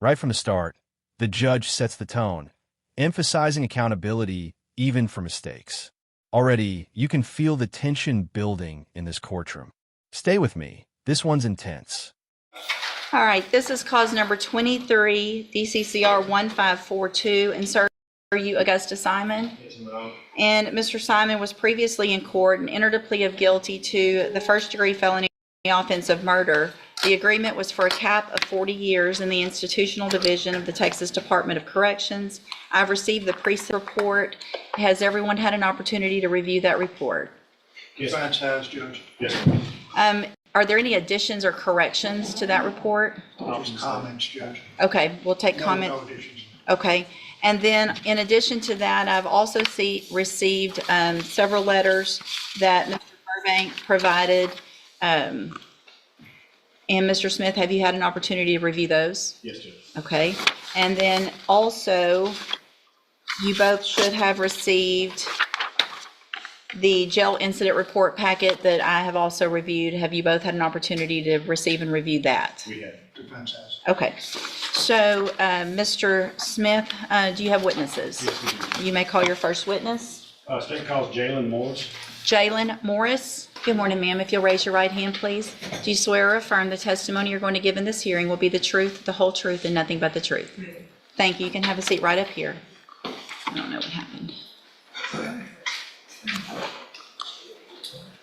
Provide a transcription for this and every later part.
Right from the start, the judge sets the tone, emphasizing accountability even for mistakes. Already, you can feel the tension building in this courtroom. Stay with me. This one's intense. All right, this is cause number 23, DCCR 1542, and sir, are you Augusta Simon? Yes, ma'am. And Mr. Simon was previously in court and entered a plea of guilty to the first-degree felony offense of murder. The agreement was for a cap of 40 years in the institutional division of the Texas Department of Corrections. I've received the precinct report. Has everyone had an opportunity to review that report? Yes, Franchise, Judge. yes, ma'am. Are there any additions or corrections to that report? Just comments, Judge. Okay, we'll take comment. No additions. Okay, and then in addition to that, I've also received several letters that Mr. Burbank provided. And Mr. Smith, have you had an opportunity to review those? Yes, Judge. Okay, and then also, you both should have received the jail incident report packet that I have also reviewed. Have you both had an opportunity to receive and review that? We have. Defense has. Okay, so Mr. Smith, do you have witnesses? Yes, we do. You may call your first witness. State calls Jalen Morris. Jalen Morris. Good morning, ma'am. If you'll raise your right hand, please. Do you swear or affirm the testimony you're going to give in this hearing will be the truth, the whole truth, and nothing but the truth? Yes. Thank you. You can have a seat right up here. I don't know what happened.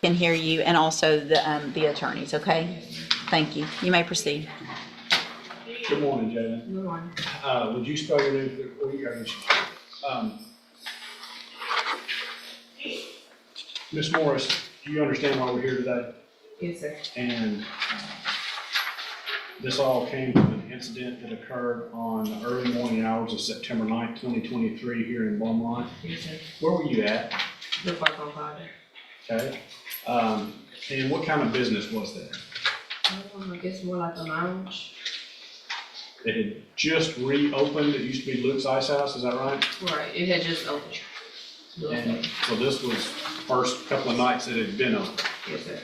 Can hear you, and also the attorneys, okay? Thank you. You may proceed. Good morning, Jalen. Good morning. Would you spell your name for the recording? Ms. Morris, do you understand why we're here today? Yes, sir. And this all came from an incident that occurred on the early morning hours of September 9th, 2023 here in Beaumont. Yes, sir. Where were you at? The park on fire. Okay. And what kind of business was there? I guess more like a lounge. It had just reopened. It used to be Luke's Ice House, is that right? Right. It had just opened. And so this was first couple of nights that it had been open. Yes, sir.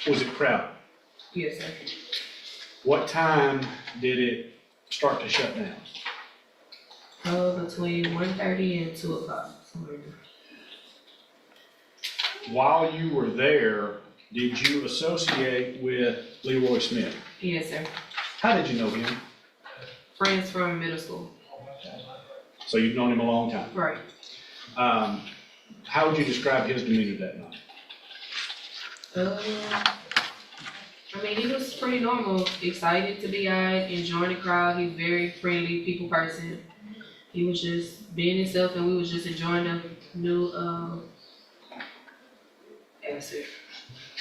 Was it crowded? Yes, sir. What time did it start to shut down? Between 1:30 and 2 o'clock. Somewhere in there. While you were there, did you associate with Leroy Smith? Yes, sir. How did you know him? Friends from middle school. So you've known him a long time. Right. How would you describe his demeanor that night? I mean, he was pretty normal, excited to be out, enjoying the crowd. He's very friendly, people person. He was just being himself, and we was just enjoying the new atmosphere.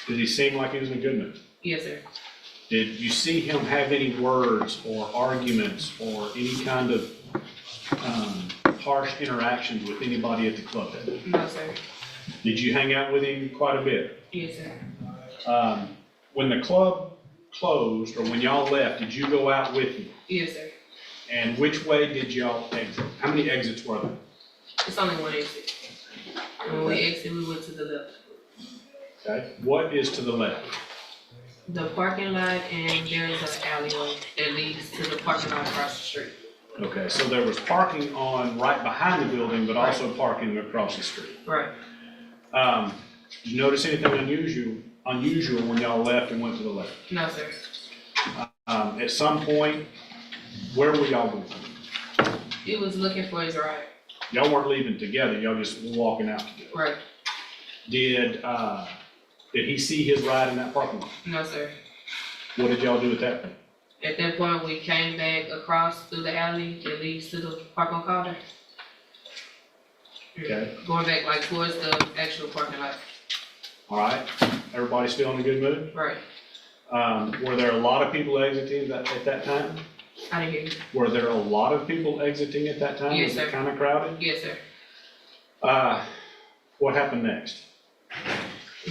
Did he seem like he was in a good mood? Yes, sir. Did you see him have any words or arguments or any kind of harsh interactions with anybody at the club that day? No, sir. Did you hang out with him quite a bit? Yes, sir. When the club closed or when y'all left, did you go out with him? Yes, sir. And which way did y'all exit? How many exits were there? It's only one exit. When we exited, we went to the left. Okay. What is to the left? The parking lot, and there is an alleyway that leads to the parking lot across the street. Okay, so there was parking on right behind the building, but also parking across the street. Right. Did you notice anything unusual when y'all left and went to the left? No, sir. At some point, where were y'all going? He was looking for his ride. Y'all weren't leaving together, y'all just were walking out together. Right. Did he see his ride in that parking lot? No, sir. What did y'all do at that point? At that point, we came back across through the alley that leads to the park on Carter. Okay. Going back like towards the actual parking lot. All right, everybody still in a good mood? Right. Were there a lot of people exiting at that time? I didn't hear you. Were there a lot of people exiting at that time? Yes, Was sir. it kind of crowded? Yes, sir. What happened next?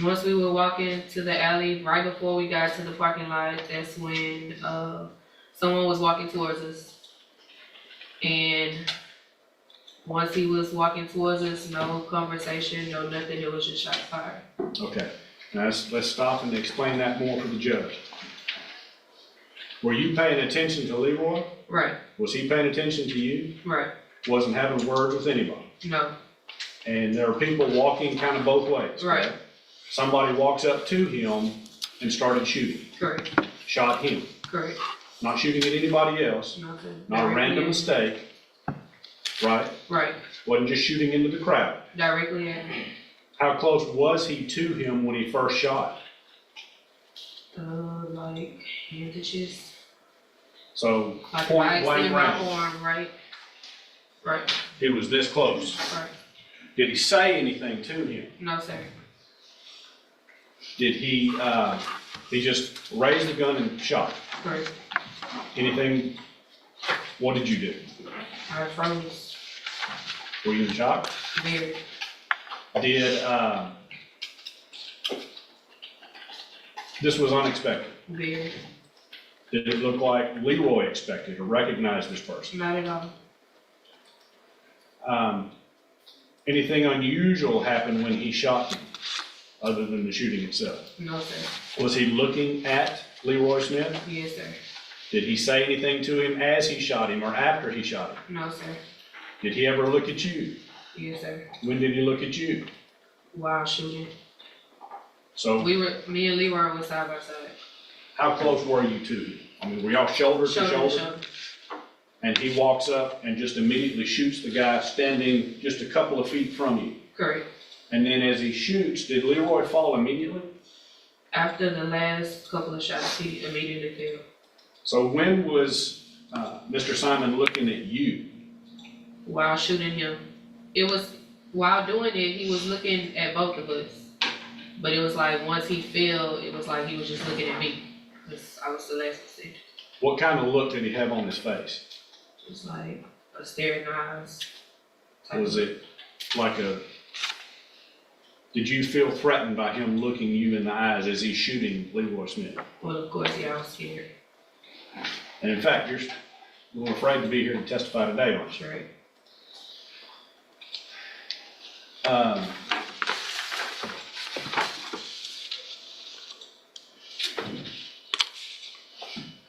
Once we were walking to the alley, right before we got to the parking lot, that's when someone was walking towards us. And once he was walking towards us, no conversation, no nothing, it was just shots fired. Okay, now let's stop and explain that more for the judge. Were you paying attention to Leroy? Right, Was he paying attention to you? right, Wasn't having words with anybody? no, And there are people walking kind of both ways. right, correct? Somebody walks up to him and started shooting, correct, shot him. correct, Not shooting at anybody else, nothing. not a Directly random at- mistake, right? Right, Wasn't just shooting into the crowd. directly at me. How close was he to him when he first shot? Like hand to chest, So like point I blank extend my range. arm, right, right, He was this close. right, Did he say anything to him? no, sir, Did he just raised the gun and shot? correct, Anything? What did you do? I froze, Were you in shock? very, Did, this was unexpected. very, Did it look like Leroy expected or recognized this person? not at all, Anything unusual happened when he shot him, other than the shooting itself? no, sir, Was he looking at Leroy Smith? yes, sir, Did he say anything to him as he shot him or after he shot him? no, sir, Did he ever look at you? yes, sir, When did he look at you? while shooting. So Me and Leroy were side by side, how close were you to him? I mean, were y'all shoulder to shoulder to shoulder? shoulder, And he walks up and just immediately shoots the guy standing just a couple of feet from you. correct. And then as he shoots, did Leroy fall immediately? After the last couple of shots, he immediately fell. So when was Mr. Simon looking at you? While shooting him. It was, while doing it, he was looking at both of us. But it was like, once he fell, it was like he was just looking at me. Because I was the last to see. What kind of look did he have on his face? It was like a staring eyes. type Was of- it like did you feel threatened by him looking you in the eyes as he's shooting Leroy Smith? Well, of course, yeah, I was scared. And in fact, you're a little afraid to be here to testify today, aren't you? Right.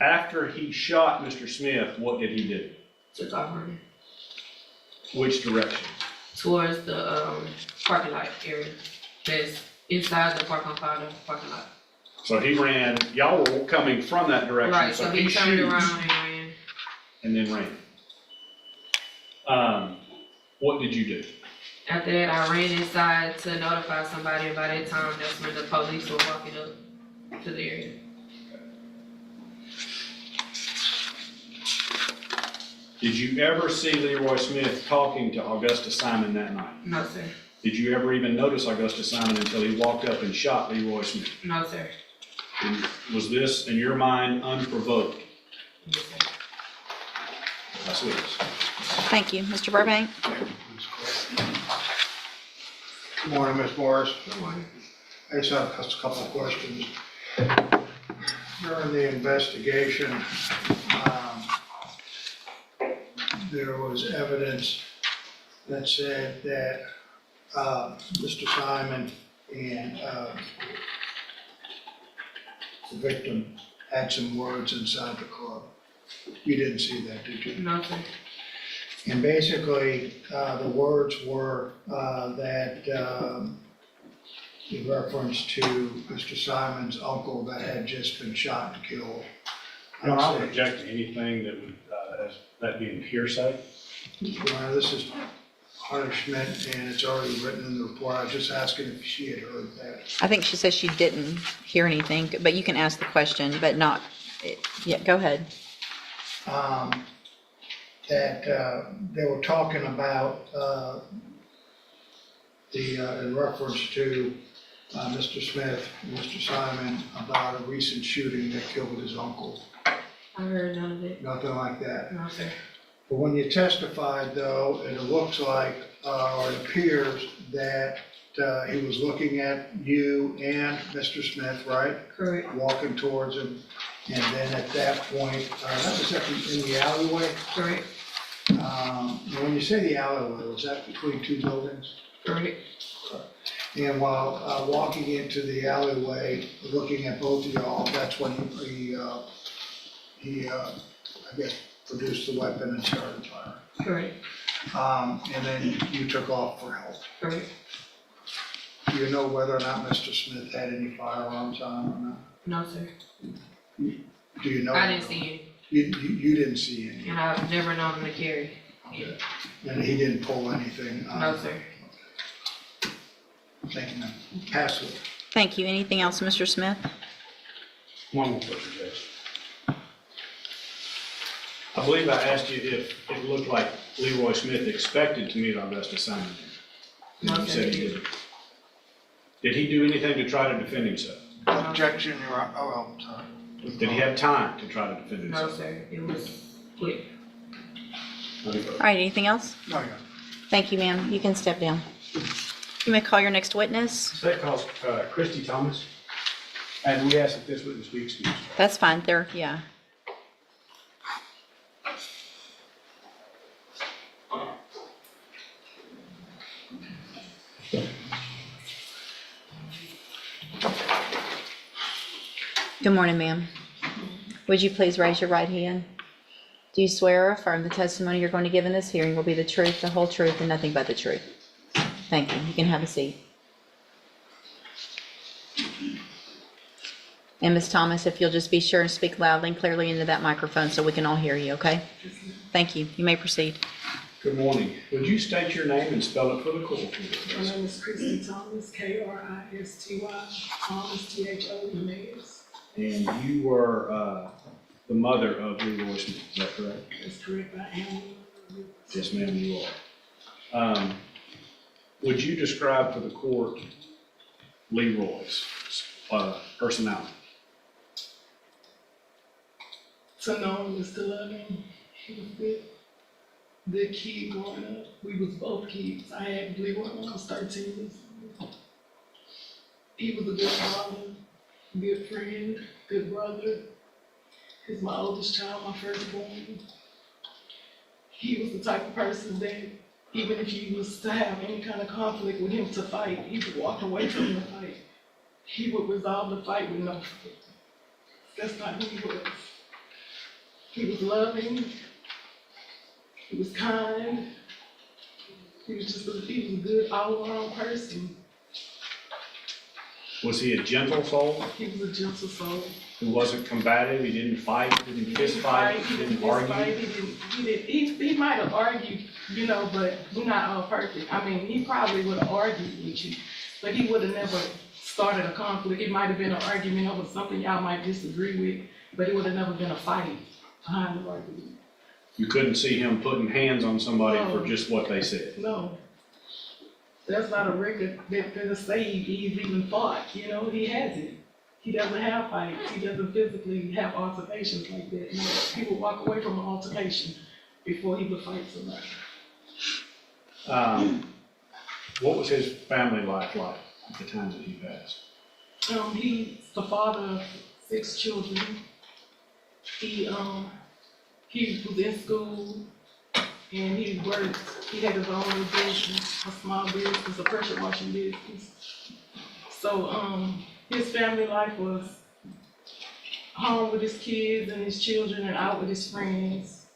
After he shot Mr. Smith, what did he do? Took off running. Which direction? Towards the parking lot area. That's inside the parking lot. So he ran, y'all were coming from that direction, Right, so so he he turned shoots around and ran. and then ran. What did you do? After that, I ran inside to notify somebody, and by that time, that's when the police were walking up to the area. Did you ever see Leroy Smith talking to Augusta Simon that night? No, sir. Did you ever even notice Augusta Simon until he walked up and shot Leroy Smith? No, sir. And was this, in your mind, unprovoked? Yes, sir. That's what it is. Thank you. Mr. Burbank? Good morning, Ms. Morris. Good morning. I just have a couple of questions. During the investigation, there was evidence that said that Mr. Simon and the victim had some words inside the club. You didn't see that, did you? No, sir. And basically, the words were that in reference to Mr. Simon's uncle that had just been shot and killed. No, I would object to anything that would, as that being hearsay. Well, this is punishment, and it's already written in the report. I was just asking if she had heard that. I think she says she didn't hear anything, but you can ask the question, but not, yeah, go ahead. That they were talking about in reference to Mr. Smith and Mr. Simon about a recent shooting that killed his uncle. I heard none of it. Nothing like that. No, sir. But when you testified though, it looks like, or it appears that he was looking at you and Mr. Smith, right? Correct. Walking towards him. And then at that point, that was in the alleyway. Correct. When you say the alleyway, was that between two buildings? Correct. And while walking into the alleyway, looking at both of y'all, that's when he he, I guess, produced the weapon and started the fire. Correct. And then you took off for help. Correct. Do you know whether or not Mr. Smith had any firearms on or not? No, sir. Do you know? I didn't see it, You didn't see any? and I've never known him to carry. Okay. And he didn't pull anything? No, sir. Thank you, ma'am. Pass it. Thank you. Anything else, Mr. Smith? One more question, Judge. I believe I asked you if it looked like Leroy Smith expected to meet Augusta Simon. No, You sir. said he didn't. Did he do anything to try to defend himself? Objection, Your Honor. Oh, I'm sorry. Did he have time to try to defend No, himself? sir. It was quick. All right, anything else? No, Your Honor. Thank you, ma'am. You can step down. You may call your next witness. That calls Christy Thomas, and we ask that this witness be excused. That's fine. There, yeah. Good morning, ma'am. Would you please raise your right hand? Do you swear or affirm the testimony you're going to give in this hearing will be the truth, the whole truth, and nothing but the truth? Thank you. You can have a seat. And Ms. Thomas, if you'll just be sure and speak loudly and clearly into that microphone so we can all hear you, okay? Thank you. You may proceed. Good morning. Would you state your name and spell it for the court, My please? name is Christy Thomas, Kristy, Thomas, THOMAS. And you were the mother of Leroy Smith, is that correct? That's correct, I am. Yes, ma'am, you are. Would you describe for the court Leroy's personality? To know him is to love him. He was good kid growing up. We was both kids. I had Leroy when I was 13 years old. He was a good father, good friend, good brother. He's my oldest child, my firstborn. He was the type of person that even if you was to have any kind of conflict with him to fight, he would walk away from the fight. He would resolve the fight with no fight. That's not who he was. He was loving. He was kind. He was a good all-around person. Was he a gentle soul He was a gentle soul. who wasn't combative? He didn't fight, didn't fist fight, He didn't fist fight, argue? he might have argued, but we're not all perfect. I mean, he probably would have argued with you, but he would have never started a conflict. It might have been an argument over something y'all might disagree with, but it would have never been a fight behind the argument. You couldn't see him putting hands on somebody No. for just what they said. No. That's not a record that say he's even fought, he hasn't. He doesn't have fights, he doesn't physically have altercations like that. No, he would walk away from an altercation before he would fight somebody. What was his family life like at the time that he passed? He's the father of 6 children. He was in school and he worked, he had his own business, a small business, a pressure washing business. So, his family life was home with his kids and his children and out with his friends.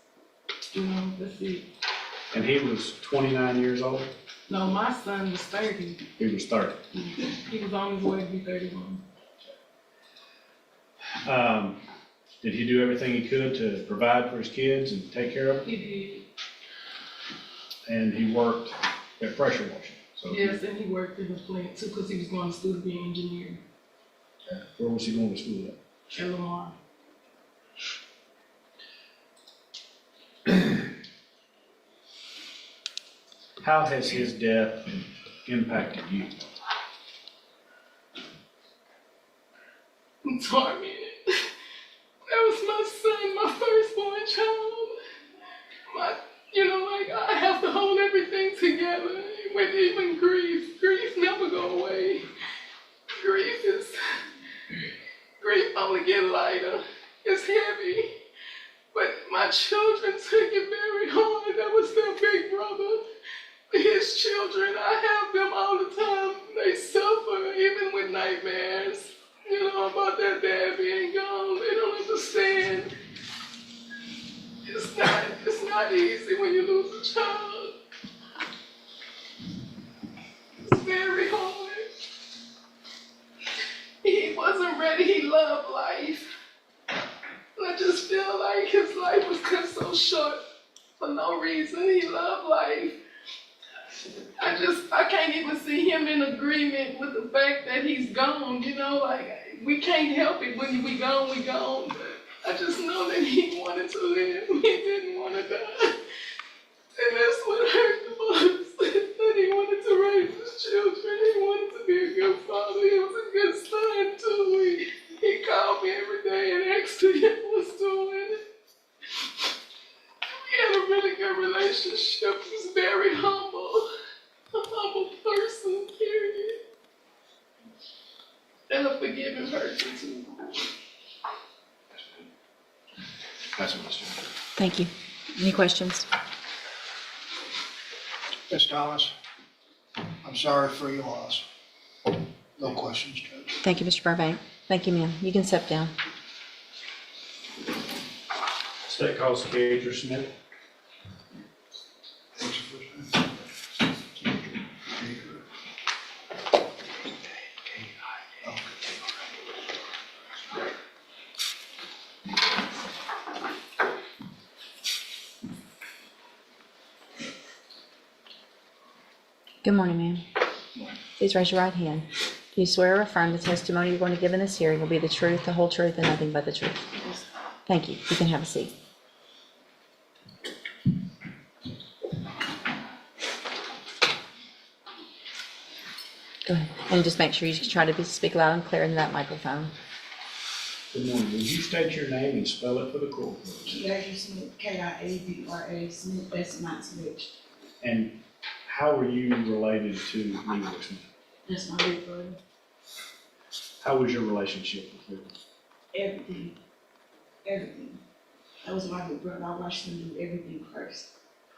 That's it. And he was 29 years old? No, my son was 30. He was 30. He was on his way to be 31. Did he do everything he could to provide for his kids and take care of them? He did. And he worked at pressure washing. So Yes, and he worked in the plant too, because he was going to school to be an engineer where was he going to school at? at Lamar. How has his death impacted you? I'm tormented. That was my son, my firstborn child. I have to hold everything together with even grief. Grief never go away. Grief only get lighter. It's heavy. But my children took it very hard. That was their big brother. His children, I have them all the time. They suffer even with nightmares, about their dad being gone. They don't understand. not easy when you lose a child. It's very hard. He wasn't ready. He loved life. And I just feel like his life was cut so short for no reason. He loved life. I can't even see him in agreement with the fact that he's gone, you know, like, we can't help it. When we gone, we gone. But I just know that he wanted to live. He didn't want to die. And that's what hurt the most. That he wanted to raise his children. He wanted to be a good father. He was a good son, too. He called me every day and asked me how I was doing. We had a really good relationship. He was very humble. A humble person, period. And a forgiving person, too. That's what Mr. Thank you. Any questions? Ms. Thomas, I'm sorry for your loss. No questions, Judge. Thank you, Mr. Burbank. Thank you, ma'am. You can step down. State calls Judge Smith. What's your first name? Good morning, ma'am. Please raise your right hand. Do you swear or affirm the testimony you're going to give in this hearing will be the truth, the whole truth, and nothing but the truth? Thank you. You can have a seat. Go ahead. And just make sure you try to speak loud and clear into that microphone. Good morning. Would you state your name and spell it for the court, please? Kiara Smith, Kiabra Smith, that's my switch. And how are you related to Leroy Smith? That's my big brother. How was your relationship with Leroy? Everything. Everything. That was my big brother. I watched him do everything first.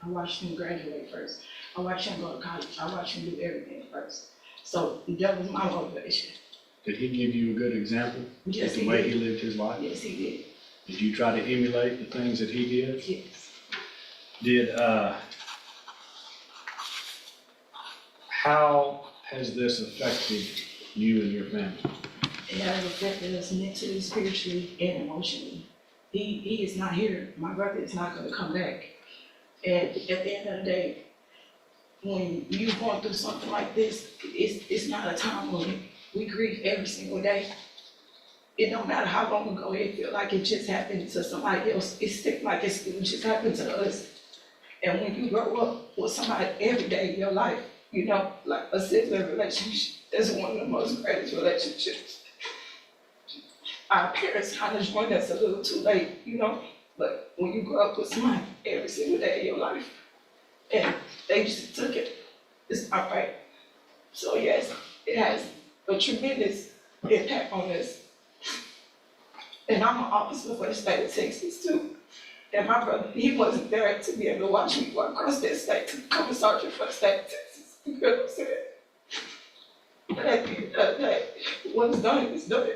I watched him graduate first. I watched him go to college. I watched him do everything first. So that was my motivation. Did he give you a good example Yes, of the he way did. he lived his life? Yes, he did. Did you try to emulate the things that he did? Yes. How has this affected you and your family? It has affected us mentally, spiritually, and emotionally. He is not here. My brother is not going to come back. And at the end of the day, when you're going through something like this, it's not a time when we grieve every single day. It don't matter how long ago it feel like it just happened to somebody else. It seems like it just happened to us. And when you grow up with somebody every day in your life, you know, like a sibling relationship, that's one of the most greatest relationships. Our parents kind of joined us a little too late, you know, but when you grow up with somebody every single day in your life, and they just took it, it's not right. So yes, it has a tremendous impact on us. And I'm an officer for the state of Texas too. And my brother, he wasn't there to be able to watch me walk across that state to become a sergeant for the state of Texas. You know what I'm saying? But at the end of the day, what's done is done.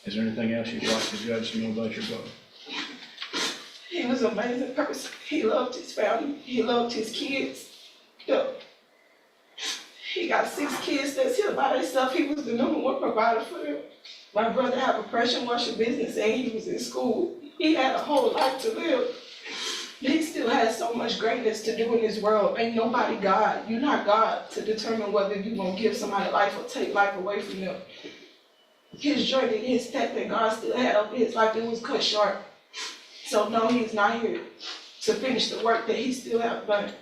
Is there anything else you'd like the judge to know about your brother? He was an amazing person. He loved his family. He loved his kids. You know, he got 6 kids that's here by himself. He was the #1 provider for them. My brother had a pressure washer business and he was in school. He had a whole life to live. He still has so much greatness to do in this world. Ain't nobody God. You're not God to determine whether you're going to give somebody life or take life away from them. His journey, his path that God still had over his life, it was cut short. So no, he's not here to finish the work that he still has done.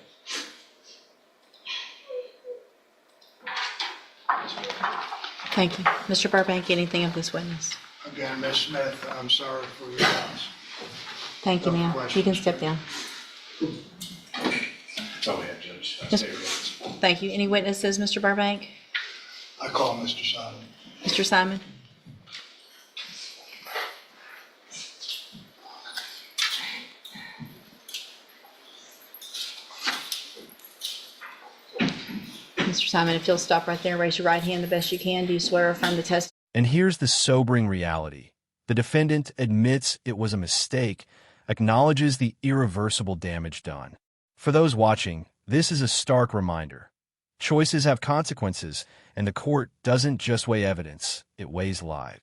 Thank you. Mr. Burbank, anything of this witness? Again, Ms. Smith, I'm sorry for your loss. Thank you, No ma'am. You can step down. That's all we have, Judge. Yes. State witness. Thank you. Any witnesses, Mr. Burbank? I call Mr. Simon. Mr. Simon? Mr. Simon, if you'll stop right there, raise your right hand the best you can. Do you swear or affirm the testimony And here's the sobering reality. The defendant admits it was a mistake, acknowledges the irreversible damage done. For those watching, this is a stark reminder. Choices have consequences, and the court doesn't just weigh evidence, it weighs lives.